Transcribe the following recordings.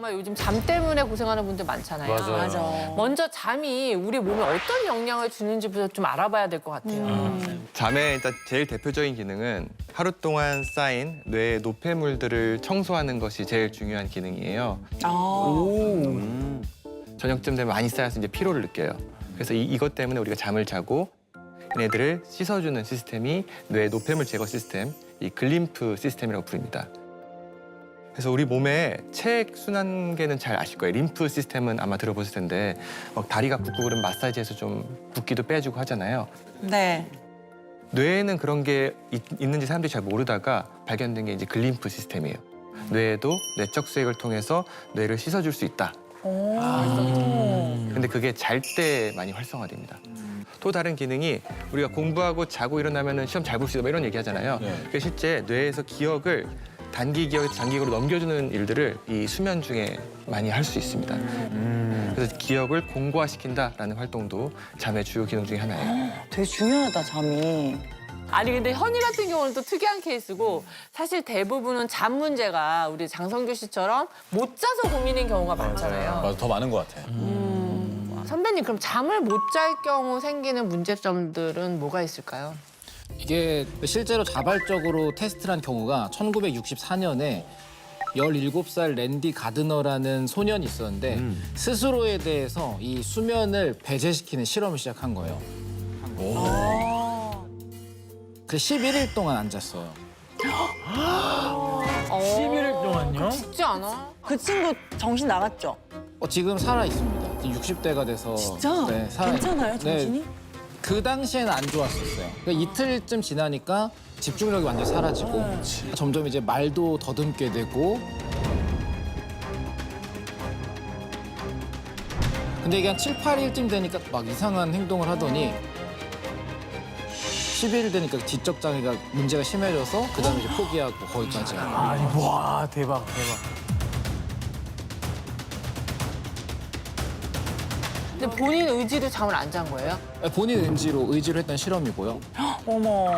정말 요즘 잠 때문에 고생하는 분들 많잖아요. 맞아. 먼저 잠이 우리 몸에 어떤 영향을 주는지부터 좀 알아봐야 될 것 같아요. 잠의 일단 제일 대표적인 기능은 하루 동안 쌓인 뇌의 노폐물들을 청소하는 것이 제일 중요한 기능이에요. 저녁쯤 되면 많이 쌓여서 이제 피로를 느껴요. 그래서 이것 때문에 우리가 잠을 자고 얘네들을 씻어주는 시스템이 뇌 노폐물 제거 시스템, 이 글림프 시스템이라고 부릅니다. 그래서 우리 몸의 체액 순환계는 잘 아실 거예요. 림프 시스템은 아마 들어보실 텐데 막 다리가 붓고 그러면 마사지해서 좀 붓기도 빼주고 하잖아요. 네. 뇌에는 그런 게 있는지 사람들이 잘 모르다가 발견된 게 이제 글림프 시스템이에요. 뇌에도 내적 수액을 통해서 뇌를 씻어줄 수 있다. 근데 그게 잘 때 많이 활성화됩니다. 또 다른 기능이 우리가 공부하고 자고 일어나면 시험 잘 볼 수 있다 이런 얘기 하잖아요. 그게 실제 뇌에서 기억을 단기 기억에서 장기 기억으로 넘겨주는 일들을 이 수면 중에 많이 할 수 있습니다. 그래서 기억을 공고화시킨다라는 활동도 잠의 주요 기능 중에 하나예요. 되게 중요하다, 잠이. 아니 근데 현이 같은 경우는 또 특이한 케이스고 사실 대부분은 잠 문제가 우리 장성규 씨처럼 못 자서 고민인 경우가 많잖아요. 맞아, 더 많은 것 같아. 선배님 그럼 잠을 못 잘 경우 생기는 문제점들은 뭐가 있을까요? 이게 실제로 자발적으로 테스트를 한 경우가 1964년에 17살 랜디 가드너라는 소년이 있었는데 스스로에 대해서 이 수면을 배제시키는 실험을 시작한 거예요. 그 11일 동안 안 잤어요. 11일 동안요? 쉽지 않아. 그 친구 정신 나갔죠? 지금 살아 있습니다. 지금 60대가 돼서 진짜? 네, 살아 괜찮아요, 정신이? 네, 그 당시에는 안 좋았었어요. 그러니까 이틀쯤 지나니까 집중력이 완전히 사라지고 점점 이제 말도 더듬게 되고 근데 이게 한 7, 8일쯤 되니까 막 이상한 행동을 하더니 11일 되니까 지적 장애가 문제가 심해져서 그다음에 이제 포기하고 거기까지. 와, 대박, 대박. 근데 본인 의지로 잠을 안 잔 거예요? 본인 의지로 했던 실험이고요. 어머.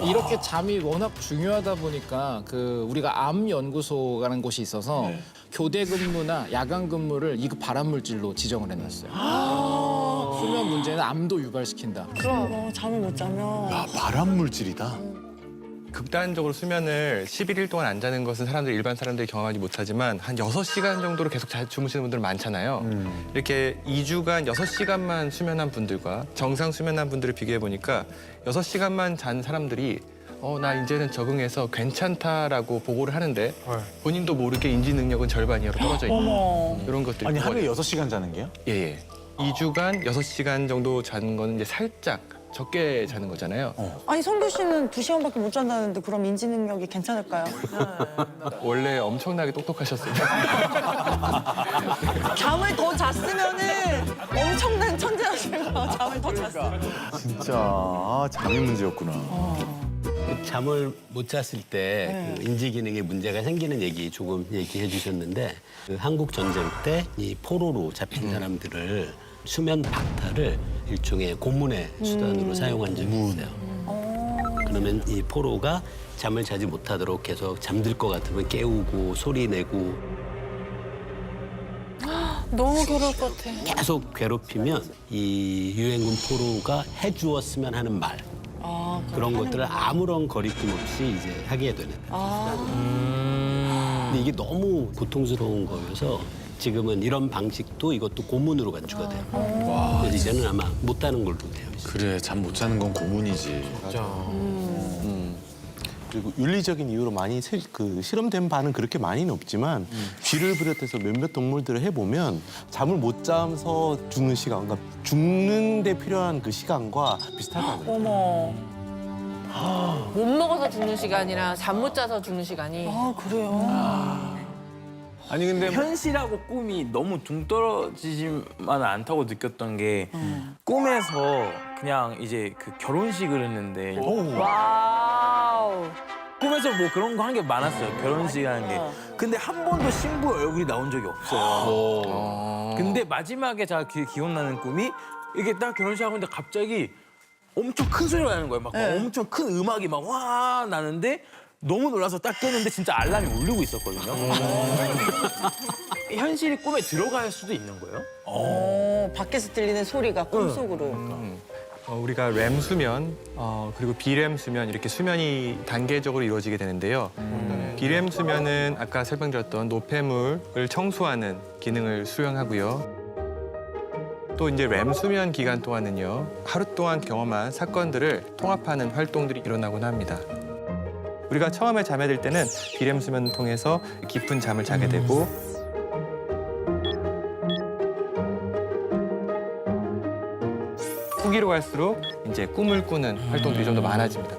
이렇게 잠이 워낙 중요하다 보니까 그 우리가 암 연구소라는 곳이 있어서 교대 근무나 야간 근무를 2급 발암 물질로 지정을 해놨어요. 수면 문제는 암도 유발시킨다. 잠을 못 자면. 발암 물질이다. 극단적으로 수면을 11일 동안 안 자는 것은 일반 사람들이 경험하지 못하지만 한 6시간 정도로 계속 주무시는 분들 많잖아요. 이렇게 2주간 6시간만 수면한 분들과 정상 수면한 분들을 비교해 보니까 6시간만 잔 사람들이 나 이제는 적응해서 괜찮다라고 보고를 하는데 본인도 모르게 인지 능력은 절반 이하로 떨어져 있는 이런 것들이 아니, 하루에 6시간 자는 게요? 예. 2주간 6시간 정도 자는 건 이제 살짝 적게 자는 거잖아요. 아니, 성규 씨는 2시간밖에 못 잔다는데 그럼 인지 능력이 괜찮을까요? 원래 엄청나게 똑똑하셨어요. 잠을 더 잤으면은 엄청난 천재였을 거야. 잠을 더 잤어. 진짜 잠이 문제였구나. 잠을 못 잤을 때 그 인지 기능에 문제가 생기는 얘기 조금 얘기해 주셨는데 그 한국 전쟁 때 이 포로로 잡힌 사람들을 수면 박탈을 일종의 고문의 수단으로 사용한 적이 있어요. 그러면 이 포로가 잠을 자지 못하도록 계속 잠들 것 같으면 깨우고 소리 내고 너무 괴로울 것 같아. 계속 괴롭히면 이 유엔군 포로가 해주었으면 하는 말 그런 것들을 아무런 거리낌 없이 이제 하게 되는 거예요. 근데 이게 너무 고통스러운 거여서 지금은 이런 방식도 이것도 고문으로 간주가 돼요. 그래서 이제는 아마 못 다는 걸로 되어 있어요. 그래, 잠 못 자는 건 고문이지. 그리고 윤리적인 이유로 많이 실험된 바는 그렇게 많이는 없지만 쥐를 비롯해서 몇몇 동물들을 해보면 잠을 못 자면서 죽는 시간, 그러니까 죽는 데 필요한 그 시간과 비슷하다고요. 어머. 못 먹어서 죽는 시간이랑 잠 못 자서 죽는 시간이. 그래요? 아니 근데 현실하고 꿈이 너무 동떨어지지만 않다고 느꼈던 게 꿈에서 그냥 이제 그 결혼식을 했는데 와우. 꿈에서 뭐 그런 거 한 게 많았어요. 결혼식 하는 게. 근데 한 번도 신부 얼굴이 나온 적이 없어요. 근데 마지막에 제가 기억나는 꿈이 이게 딱 결혼식 하고 있는데 갑자기 엄청 큰 소리가 나는 거예요. 막 엄청 큰 음악이 막 와 나는데 너무 놀라서 딱 깼는데 진짜 알람이 울리고 있었거든요. 현실이 꿈에 들어갈 수도 있는 거예요? 밖에서 들리는 소리가 꿈속으로. 우리가 렘 수면 그리고 비렘 수면 이렇게 수면이 단계적으로 이루어지게 되는데요. 비렘 수면은 아까 설명드렸던 노폐물을 청소하는 기능을 수행하고요. 또 이제 렘 수면 기간 동안은요. 하루 동안 경험한 사건들을 통합하는 활동들이 일어나곤 합니다. 우리가 처음에 잠에 들 때는 비렘 수면을 통해서 깊은 잠을 자게 되고 후기로 갈수록 이제 꿈을 꾸는 활동들이 좀 더 많아집니다.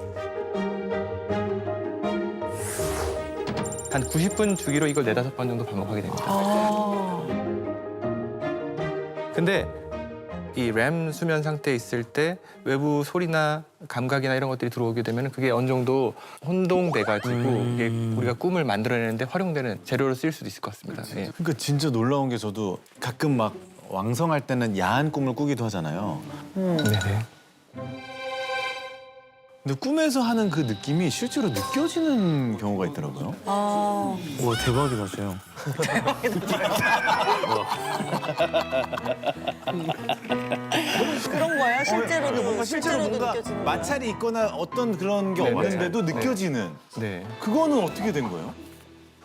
한 90분 주기로 이걸 4-5번 정도 반복하게 됩니다. 근데 이 렘 수면 상태에 있을 때 외부 소리나 감각이나 이런 것들이 들어오게 되면 그게 어느 정도 혼동돼가지고 이게 우리가 꿈을 만들어내는데 활용되는 재료로 쓰일 수도 있을 것 같습니다. 예. 그러니까 진짜 놀라운 게 저도 가끔 막 왕성할 때는 야한 꿈을 꾸기도 하잖아요. 네네. 근데 꿈에서 하는 그 느낌이 실제로 느껴지는 경우가 있더라고요. 아, 와 대박이다, 쟤요. 그런 거예요? 실제로도 뭔가 실제로도 느껴지는 거예요? 마찰이 있거나 어떤 그런 게 네, 없는데도 네. 느껴지는. 네. 그거는 어떻게 된 거예요?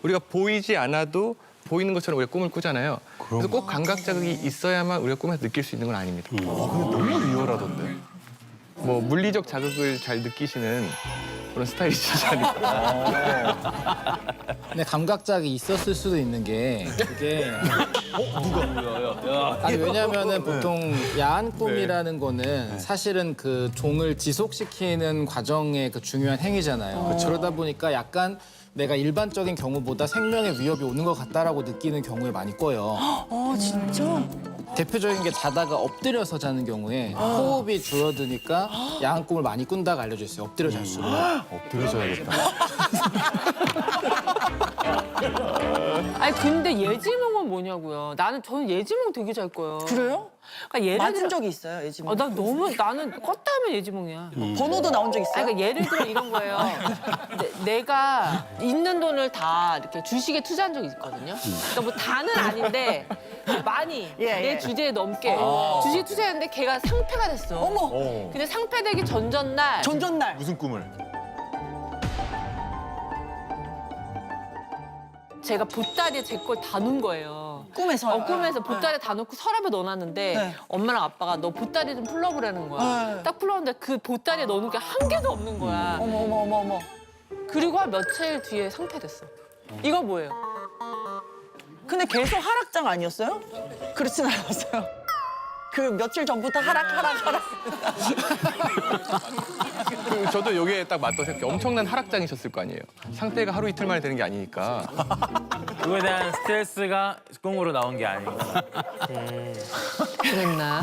우리가 보이지 않아도 보이는 것처럼 우리가 꿈을 꾸잖아요. 그래서 꼭 감각 자극이 있어야만 우리가 꿈에서 느낄 수 있는 건 아닙니다. 근데 너무 리얼하던데. 뭐 물리적 자극을 잘 느끼시는 그런 스타일이시지 않을까. 근데 감각자극이 있었을 수도 있는 게 그게 아니 왜냐면은 보통 야한 꿈이라는 거는 사실은 그 종을 지속시키는 과정의 그 중요한 행위잖아요. 그러다 보니까 약간 내가 일반적인 경우보다 생명의 위협이 오는 것 같다라고 느끼는 경우에 많이 꿔요. 아, 진짜? 대표적인 게 자다가 엎드려서 자는 경우에 호흡이 줄어드니까 야한 꿈을 많이 꾼다고 알려져 있어요. 엎드려 잘수록. 엎드려줘야겠다. 아니 근데 예지몽은 뭐냐고요. 저는 예지몽 되게 잘 꿔요. 그래요? 그러니까 예를 맞은 들어 적이 있어요, 예지몽? 나는 껐다 하면 예지몽이야. 번호도 나온 적 있어요? 아니, 그러니까 예를 들어 이런 거예요. 내가 있는 돈을 다 이렇게 주식에 투자한 적이 있거든요. 그러니까 뭐 다는 아닌데 많이 내 주제에 넘게 주식 투자했는데 걔가 상패가 됐어. 어머! 근데 상패되기 전날 전전날. 무슨 꿈을? 제가 보따리에 제 걸 다 넣은 거예요. 꿈에서요? 꿈에서 보따리에 다 넣고 서랍에 넣어놨는데 네. 엄마랑 아빠가 너 보따리 좀 풀러보라는 거야. 네. 딱 풀러봤는데 그 보따리에 넣어놓은 게 한 개도 없는 거야. 어머. 그리고 한 며칠 뒤에 상패됐어. 이거 뭐예요? 근데 계속 하락장 아니었어요? 그렇진 않았어요. 그 며칠 전부터 하락. 그리고 저도 여기에 딱 맞다고 생각해요. 엄청난 하락장이셨을 거 아니에요. 상태가 하루 이틀 만에 되는 게 아니니까. 그거에 대한 스트레스가 꿈으로 나온 게 아닌가. 그랬나?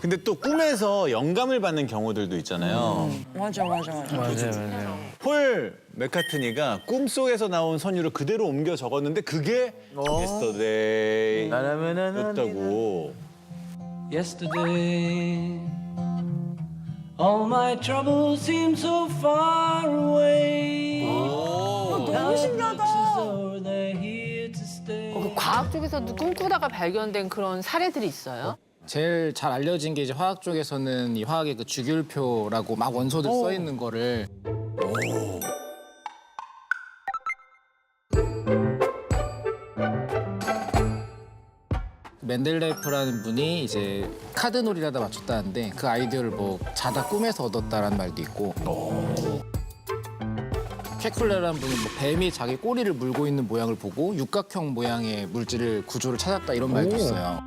근데 또 꿈에서 영감을 받는 경우들도 있잖아요. 맞아. 맞아요. 폴 맥카트니가 꿈속에서 나온 선율을 그대로 옮겨 적었는데 그게 Yesterday였다고. Yesterday, all my troubles seem so far away. 너무 신기하다. So they're here to stay. 그 과학 쪽에서도 꿈꾸다가 발견된 그런 사례들이 있어요? 제일 잘 알려진 게 이제 화학 쪽에서는 이 화학의 그 주기율표라고 막 원소들 써 있는 거를 맨델레프라는 분이 이제 카드놀이라다 맞췄다는데 그 아이디어를 뭐 자다 꿈에서 얻었다라는 말도 있고 케쿨레라는 분은 뭐 뱀이 자기 꼬리를 물고 있는 모양을 보고 육각형 모양의 물질을 구조를 찾았다 이런 말도 있어요.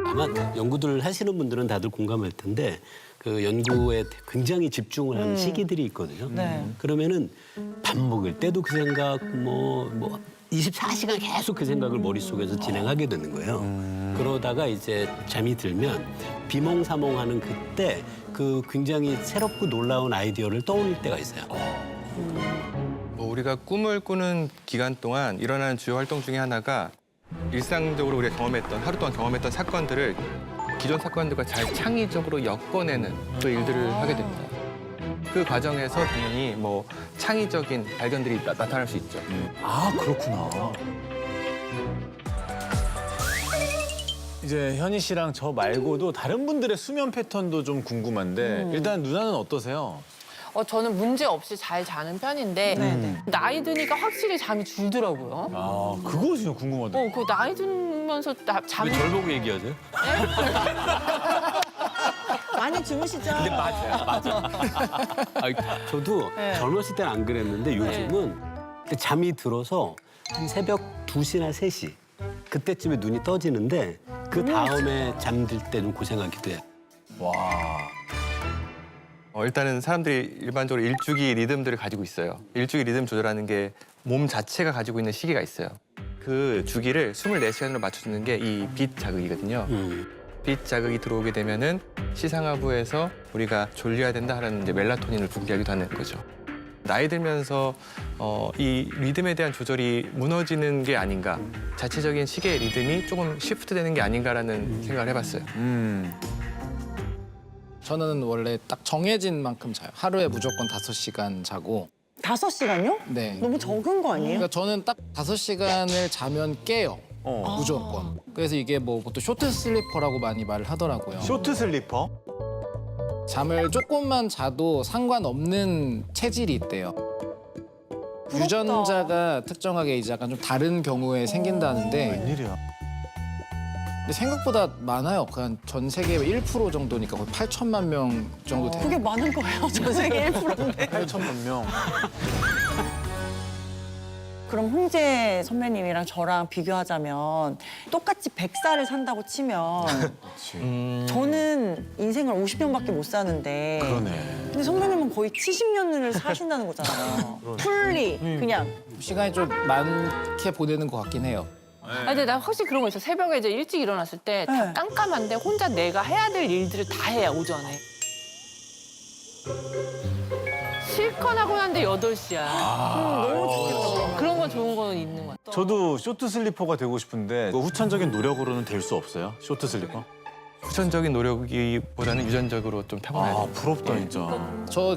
아마 연구들 하시는 분들은 다들 공감할 텐데 그 연구에 굉장히 집중을 하는 시기들이 있거든요. 네. 그러면은 밥 먹을 때도 그 생각, 뭐 24시간 계속 그 생각을 머릿속에서 진행하게 되는 거예요. 그러다가 이제 잠이 들면 비몽사몽하는 그때 그 굉장히 새롭고 놀라운 아이디어를 떠올릴 때가 있어요. 뭐 우리가 꿈을 꾸는 기간 동안 일어나는 주요 활동 중에 하나가 일상적으로 우리가 경험했던 하루 동안 경험했던 사건들을 기존 사건들과 잘 창의적으로 엮어내는 또 일들을 하게 됩니다. 그 과정에서 당연히 뭐 창의적인 발견들이 나타날 수 있죠. 아, 그렇구나. 이제 현희 씨랑 저 말고도 다른 분들의 수면 패턴도 좀 궁금한데 일단 누나는 어떠세요? 저는 문제 없이 잘 자는 편인데 나이 드니까 확실히 잠이 줄더라고요. 아, 그거 진짜 궁금하다. 그 나이 들면서 잠이 절 보고 얘기하세요? 많이 주무시죠? 저도 젊었을 때는 안 그랬는데 요즘은 잠이 들어서 한 새벽 2시나 3시 그때쯤에 눈이 떠지는데 그 다음에 잠들 때 좀 고생하기도 해요. 와. 일단은 사람들이 일반적으로 일주기 리듬들을 가지고 있어요. 일주기 리듬 조절하는 게 몸 자체가 가지고 있는 시기가 있어요. 그 주기를 24시간으로 맞춰주는 게 이 빛 자극이거든요. 빛 자극이 들어오게 되면은 시상하부에서 우리가 졸려야 된다 하는 이제 멜라토닌을 분비하기도 하는 거죠. 나이 들면서 이 리듬에 대한 조절이 무너지는 게 아닌가, 자체적인 시계의 리듬이 조금 시프트되는 게 아닌가라는 생각을 해봤어요. 저는 원래 딱 정해진 만큼 자요. 하루에 무조건 5시간 자고. 5시간요? 네. 너무 적은 거 아니에요? 그러니까 저는 딱 5시간을 자면 깨요. 무조건. 그래서 이게 뭐 보통 쇼트 슬리퍼라고 많이 말을 하더라고요. 쇼트 슬리퍼? 잠을 조금만 자도 상관없는 체질이 있대요. 유전자가 특정하게 이제 약간 좀 다른 경우에 생긴다는데 웬일이야. 근데 생각보다 많아요. 그냥 전 세계 1% 정도니까 거의 8천만 명 정도 돼요. 그게 많은 거예요. 전 세계 1%인데. 8천만 명. 그럼 홍재 선배님이랑 저랑 비교하자면 똑같이 100살을 산다고 치면 저는 인생을 50년밖에 못 사는데 그러네. 근데 선배님은 거의 70년을 사신다는 거잖아요. 풀리 그냥. 시간이 좀 많게 보내는 것 같긴 해요. 근데 나 확실히 그런 거 있어. 새벽에 이제 일찍 일어났을 때 다 깜깜한데 혼자 내가 해야 될 일들을 다 해야 오전에. 실컷 하고 난데 8시야. 너무 좋겠다. 그런 건 좋은 건 있는 것 같아. 저도 쇼트 슬리퍼가 되고 싶은데 그 후천적인 노력으로는 될 수 없어요? 쇼트 슬리퍼? 후천적인 노력이보다는 유전적으로 좀 타고나야 돼요. 부럽다 진짜. 저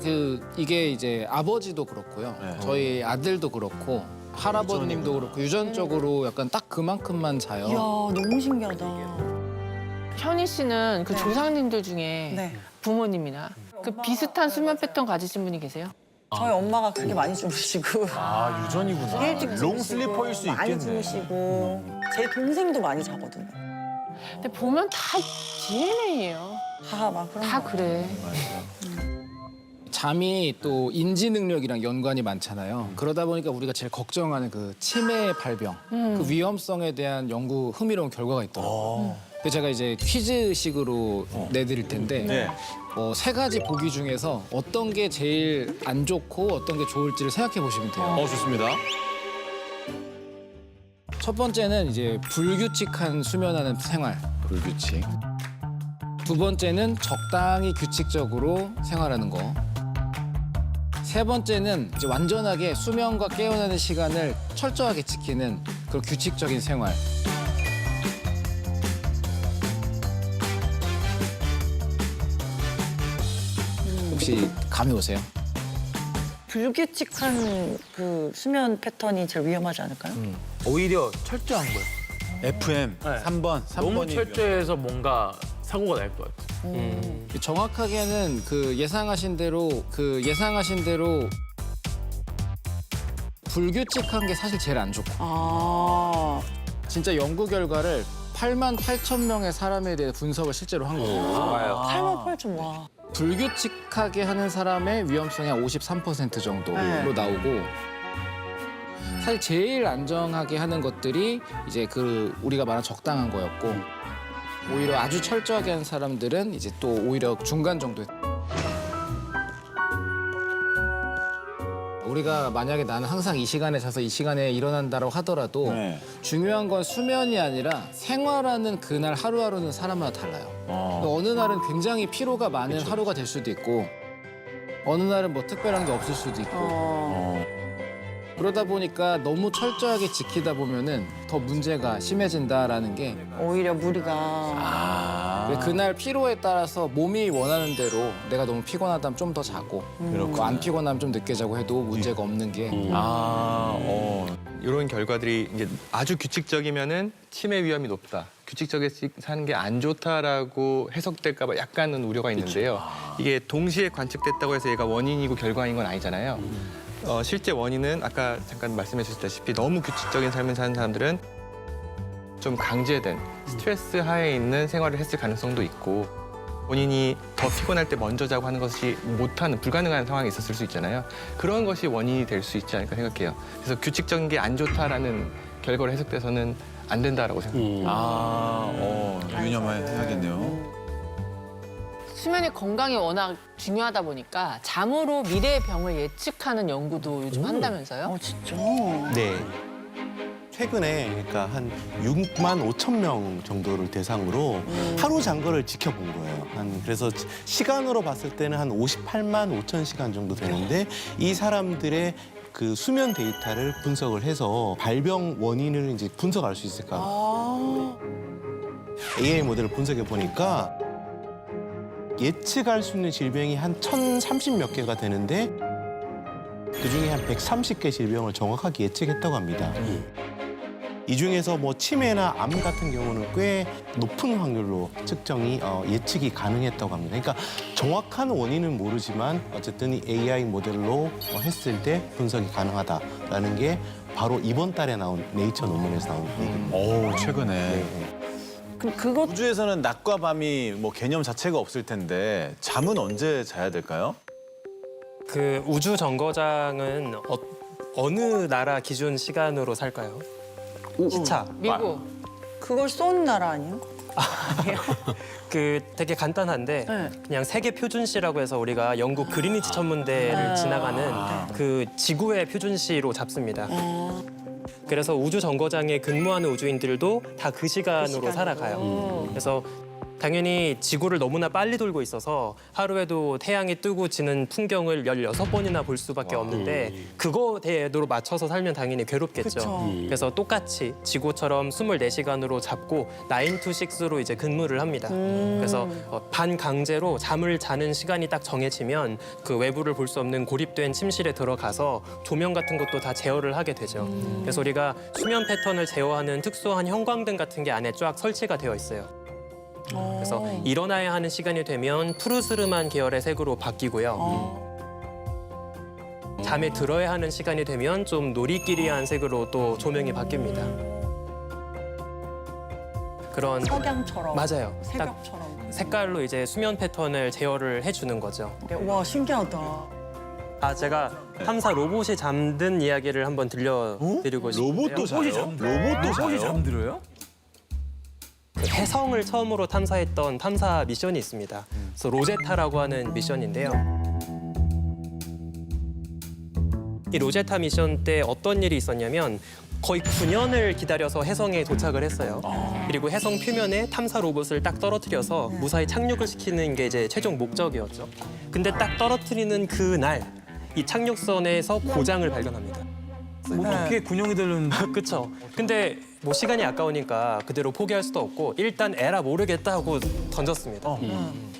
이게 이제 아버지도 그렇고요. 네. 저희 아들도 그렇고 할아버님도 그렇고 유전적으로 약간 딱 그만큼만 자요. 이야 너무 신기하다. 현희 씨는 그 네. 조상님들 중에 네. 부모님이나 그 비슷한 수면 패턴 가지신 분이 계세요? 저희 엄마가 그렇게 많이 주무시고 아, 유전이구나. 일찍 롱 주무시고, 슬리퍼일 수 많이 있겠네. 주무시고 제 동생도 많이 자거든요. 근데 보면 다 DNA예요. 막 그런 다 거. 그래. 잠이 또 인지 능력이랑 연관이 많잖아요. 그러다 보니까 우리가 제일 걱정하는 그 치매 발병, 그 위험성에 대한 연구 흥미로운 결과가 있더라고요. 그래서 제가 이제 퀴즈식으로 내드릴 텐데 네. 3가지 보기 중에서 어떤 게 제일 안 좋고 어떤 게 좋을지를 생각해 보시면 돼요. 좋습니다. 첫 번째는 이제 불규칙한 수면하는 생활. 불규칙. 두 번째는 적당히 규칙적으로 생활하는 거. 세 번째는 이제 완전하게 수면과 깨어나는 시간을 철저하게 지키는 그런 규칙적인 생활. 혹시 감이 오세요? 불규칙한 그 수면 패턴이 제일 위험하지 않을까요? 오히려 철저한 거예요. FM 네. 3번. 너무 3번이 철저해서 뭔가 사고가 날 것 같아요. 정확하게는 예상하신 대로 불규칙한 게 사실 제일 안 좋고 아 진짜 연구 결과를 8만 8천 명의 사람에 대해 분석을 실제로 한 거예요. 좋아요. 8만 8천 와. 불규칙하게 하는 사람의 위험성이 한 53% 정도로 네. 나오고 사실 제일 안정하게 하는 것들이 이제 우리가 말한 적당한 거였고 오히려 아주 철저하게 하는 사람들은 이제 또 오히려 중간 정도에 우리가 만약에 나는 항상 이 시간에 자서 이 시간에 일어난다고 하더라도 네. 중요한 건 수면이 아니라 생활하는 그날 하루하루는 사람마다 달라요. 어느 날은 굉장히 피로가 많은 하루가 될 수도 있고 어느 날은 뭐 특별한 게 없을 수도 있고 그러다 보니까 너무 철저하게 지키다 보면은 더 문제가 심해진다라는 게 오히려 무리가 그날 피로에 따라서 몸이 원하는 대로 내가 너무 피곤하다면 좀 더 자고 그리고 안 피곤하면 좀 늦게 자고 해도 문제가 없는 게 이런 결과들이 이제 아주 규칙적이면은 치매 위험이 높다. 규칙적에 사는 게 안 좋다라고 해석될까 봐 약간은 우려가 있는데요. 이게 동시에 관측됐다고 해서 얘가 원인이고 결과인 건 아니잖아요. 실제 원인은 아까 잠깐 말씀해 주셨다시피 너무 규칙적인 삶을 사는 사람들은 좀 강제된 스트레스 하에 있는 생활을 했을 가능성도 있고 본인이 더 피곤할 때 먼저 자고 하는 것이 못하는 불가능한 상황이 있었을 수 있잖아요. 그런 것이 원인이 될 수 있지 않을까 생각해요. 그래서 규칙적인 게 안 좋다라는 결과로 해석돼서는 안 된다라고 생각합니다. 유념해야겠네요. 수면이 건강에 워낙 중요하다 보니까 잠으로 미래의 병을 예측하는 연구도 요즘 한다면서요? 진짜? 네. 최근에 그러니까 한 6만 5천 명 정도를 대상으로 하루 잔 거를 지켜본 거예요. 그래서 시간으로 봤을 때는 한 58만 5천 시간 정도 되는데 이 사람들의 그 수면 데이터를 분석을 해서 발병 원인을 이제 분석할 수 있을까? AI 모델을 분석해 보니까 예측할 수 있는 질병이 한 1,030몇 개가 되는데 그중에 한 130개 질병을 정확하게 예측했다고 합니다. 이 중에서 뭐 치매나 암 같은 경우는 꽤 높은 확률로 측정이 예측이 가능했다고 합니다. 그러니까 정확한 원인은 모르지만 어쨌든 이 AI 모델로 했을 때 분석이 가능하다라는 게 바로 이번 달에 나온 네이처 논문에서 나온 얘기입니다. 오, 최근에. 그거 우주에서는 낮과 밤이 뭐 개념 자체가 없을 텐데 잠은 언제 자야 될까요? 그 우주 정거장은 어느 나라 기준 시간으로 살까요? 시차. 미국. 그걸 쏜 나라 아니에요? 그 되게 간단한데 네. 그냥 세계 표준시라고 해서 우리가 영국 그리니치 천문대를 지나가는 그 지구의 표준시로 잡습니다. 그래서 우주 정거장에 근무하는 우주인들도 다 그 시간으로 살아가요. 그래서 당연히 지구를 너무나 빨리 돌고 있어서 하루에도 태양이 뜨고 지는 풍경을 16번이나 볼 수밖에 없는데 그거대로 맞춰서 살면 당연히 괴롭겠죠. 그쵸. 그래서 똑같이 지구처럼 24시간으로 잡고 9 to 6로 이제 근무를 합니다. 그래서 반강제로 잠을 자는 시간이 딱 정해지면 그 외부를 볼 수 없는 고립된 침실에 들어가서 조명 같은 것도 다 제어를 하게 되죠. 그래서 우리가 수면 패턴을 제어하는 특수한 형광등 같은 게 안에 쫙 설치가 되어 있어요. 그래서 일어나야 하는 시간이 되면 푸르스름한 계열의 색으로 바뀌고요. 잠에 들어야 하는 시간이 되면 좀 노리끼리한 색으로 또 조명이 바뀝니다. 그런 석양처럼. 맞아요. 딱 새벽처럼. 색깔로 이제 수면 패턴을 제어를 해주는 거죠. 와 신기하다. 제가 탐사 로봇이 잠든 이야기를 한번 들려드리고 싶은데요. 로봇도 자요? 로봇도 자요? 잠들어요? 그 해성을 처음으로 탐사했던 탐사 미션이 있습니다. 그래서 로제타라고 하는 미션인데요. 이 로제타 미션 때 어떤 일이 있었냐면 거의 9년을 기다려서 해성에 도착을 했어요. 그리고 해성 표면에 탐사 로봇을 딱 떨어뜨려서 무사히 착륙을 시키는 게 이제 최종 목적이었죠. 근데 딱 떨어뜨리는 그날 이 착륙선에서 고장을 발견합니다. 어떻게 군용이 되려는데? 그쵸. 근데 뭐 시간이 아까우니까 그대로 포기할 수도 없고 일단 에라 모르겠다 하고 던졌습니다.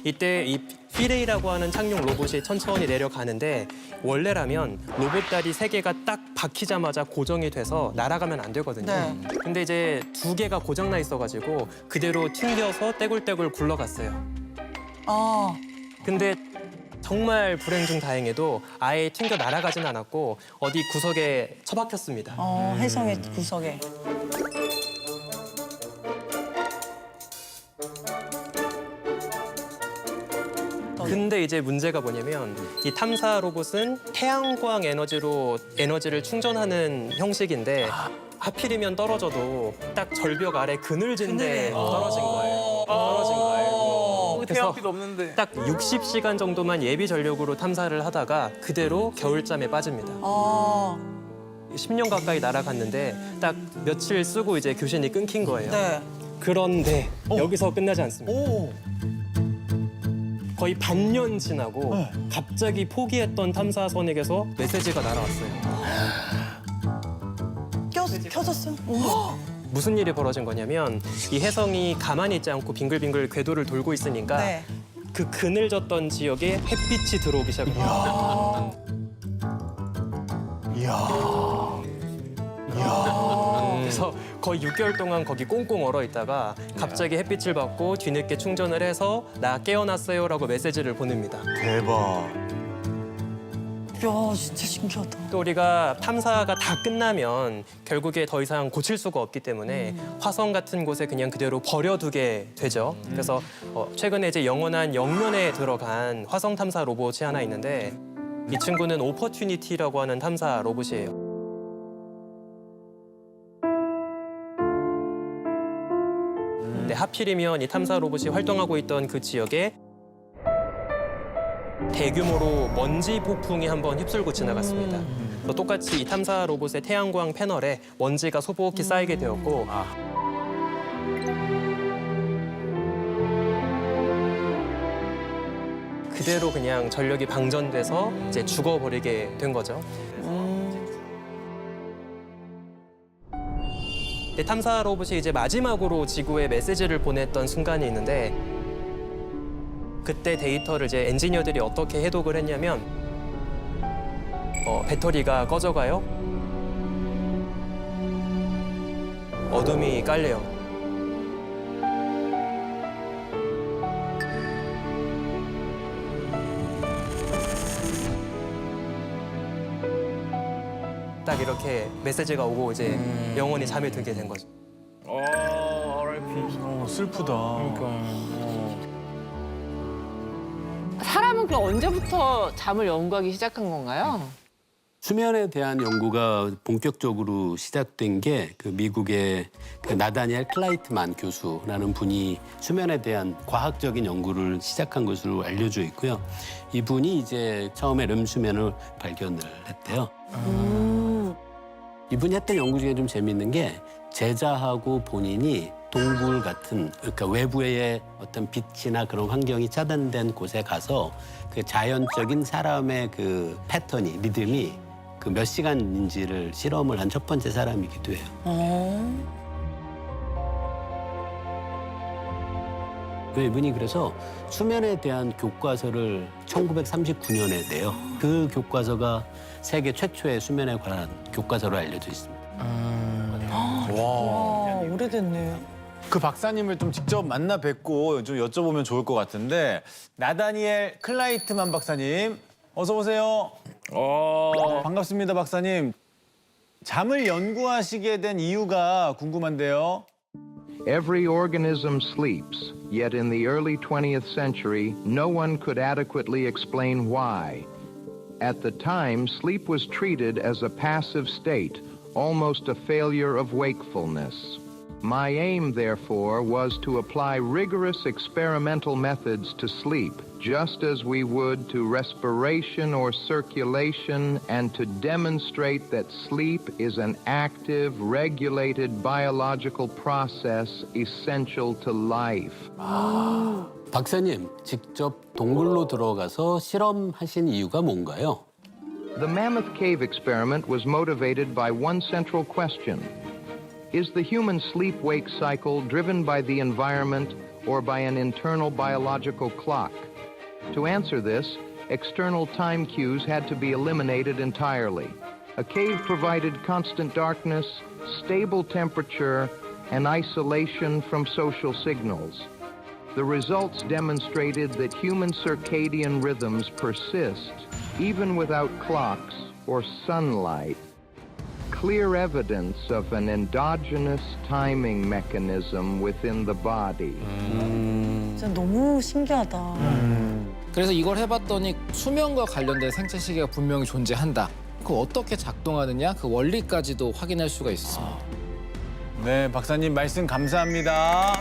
이때 이 피레이라고 하는 착륙 로봇이 천천히 내려가는데 원래라면 로봇 다리 3개가 딱 박히자마자 고정이 돼서 날아가면 안 되거든요. 네. 근데 이제 2개가 고장나 있어가지고 그대로 튕겨서 떼굴떼굴 굴러갔어요. 근데 정말 불행 중 다행히도 아예 튕겨 날아가진 않았고 어디 구석에 처박혔습니다. 해성의 구석에. 근데 이제 문제가 뭐냐면 이 탐사 로봇은 태양광 에너지로 에너지를 충전하는 형식인데 하필이면 떨어져도 딱 절벽 아래 그늘진 데 떨어진 거예요. 떨어진 거예요. 그래서 태양빛 없는데. 딱 60시간 정도만 예비 전력으로 탐사를 하다가 그대로 겨울잠에 빠집니다. 10년 가까이 날아갔는데 딱 며칠 쓰고 이제 교신이 끊긴 거예요. 네. 그런데 여기서 끝나지 않습니다. 거의 반년 지나고 갑자기 포기했던 탐사선에게서 메시지가 날아왔어요. 켜졌어요? 무슨 일이 벌어진 거냐면 이 혜성이 가만히 있지 않고 빙글빙글 궤도를 돌고 있으니까 네. 그 그늘졌던 지역에 햇빛이 들어오기 시작합니다. 그래서 거의 6개월 동안 거기 꽁꽁 얼어 있다가 갑자기 햇빛을 받고 뒤늦게 충전을 해서 나 깨어났어요라고 메시지를 보냅니다. 대박. 야, 진짜 신기하다. 또 우리가 탐사가 다 끝나면 결국에 더 이상 고칠 수가 없기 때문에 화성 같은 곳에 그냥 그대로 버려두게 되죠. 그래서 최근에 이제 영원한 영면에 들어간 화성 탐사 로봇이 하나 있는데 이 친구는 오퍼튜니티라고 하는 탐사 로봇이에요. 근데 하필이면 이 탐사 로봇이 활동하고 있던 그 지역에 대규모로 먼지 폭풍이 한번 휩쓸고 지나갔습니다. 또 똑같이 이 탐사 로봇의 태양광 패널에 먼지가 소복히 쌓이게 되었고 그대로 그냥 전력이 방전돼서 이제 죽어버리게 된 거죠. 근데 탐사 로봇이 이제 마지막으로 지구에 메시지를 보냈던 순간이 있는데 그때 데이터를 이제 엔지니어들이 어떻게 해독을 했냐면 배터리가 꺼져가요. 어둠이 깔려요. 딱 이렇게 메시지가 오고 이제 영원히 잠에 들게 된 거죠. RIP. 슬프다. 사람은 그럼 언제부터 잠을 연구하기 시작한 건가요? 수면에 대한 연구가 본격적으로 시작된 게 그 미국의 그 나다니엘 클라이트만 교수라는 분이 수면에 대한 과학적인 연구를 시작한 것으로 알려져 있고요. 이분이 이제 처음에 렘수면을 발견을 했대요. 이분이 했던 연구 중에 좀 재밌는 게 제자하고 본인이 동굴 같은 그러니까 외부의 어떤 빛이나 그런 환경이 차단된 곳에 가서 그 자연적인 사람의 그 패턴이 리듬이 그 몇 시간인지를 실험을 한 첫 번째 사람이기도 해요. 이분이 그래서 수면에 대한 교과서를 1939년에 내요. 그 교과서가 세계 최초의 수면에 관한 교과서로 알려져 있습니다. 와, 오래됐네. 그 박사님을 좀 직접 만나 뵙고 좀 여쭤보면 좋을 것 같은데 나다니엘 클라이트만 박사님 어서 오세요. 반갑습니다, 박사님. 잠을 연구하시게 된 이유가 궁금한데요. Every organism sleeps, yet in the early 20th century, no one could adequately explain why. At the time, sleep was treated as a passive state, almost a failure of wakefulness. My aim, therefore, was to apply rigorous experimental methods to sleep, just as we would to respiration or circulation, and to demonstrate that sleep is an active, regulated biological process essential to life. 박사님, 직접 동굴로 들어가서 실험하신 이유가 뭔가요? The Mammoth Cave experiment was motivated by one central question. Is the human sleep-wake cycle driven by the environment or by an internal biological clock? To answer this, external time cues had to be eliminated entirely. A cave provided constant darkness, stable temperature, and isolation from social signals. The results demonstrated that human circadian rhythms persist even without clocks or sunlight. Clear evidence of an endogenous timing mechanism within the body. 진짜 너무 신기하다. 그래서 이걸 해봤더니 수면과 관련된 생체 시계가 분명히 존재한다. 그 어떻게 작동하느냐 그 원리까지도 확인할 수가 있습니다. 네, 박사님 말씀 감사합니다.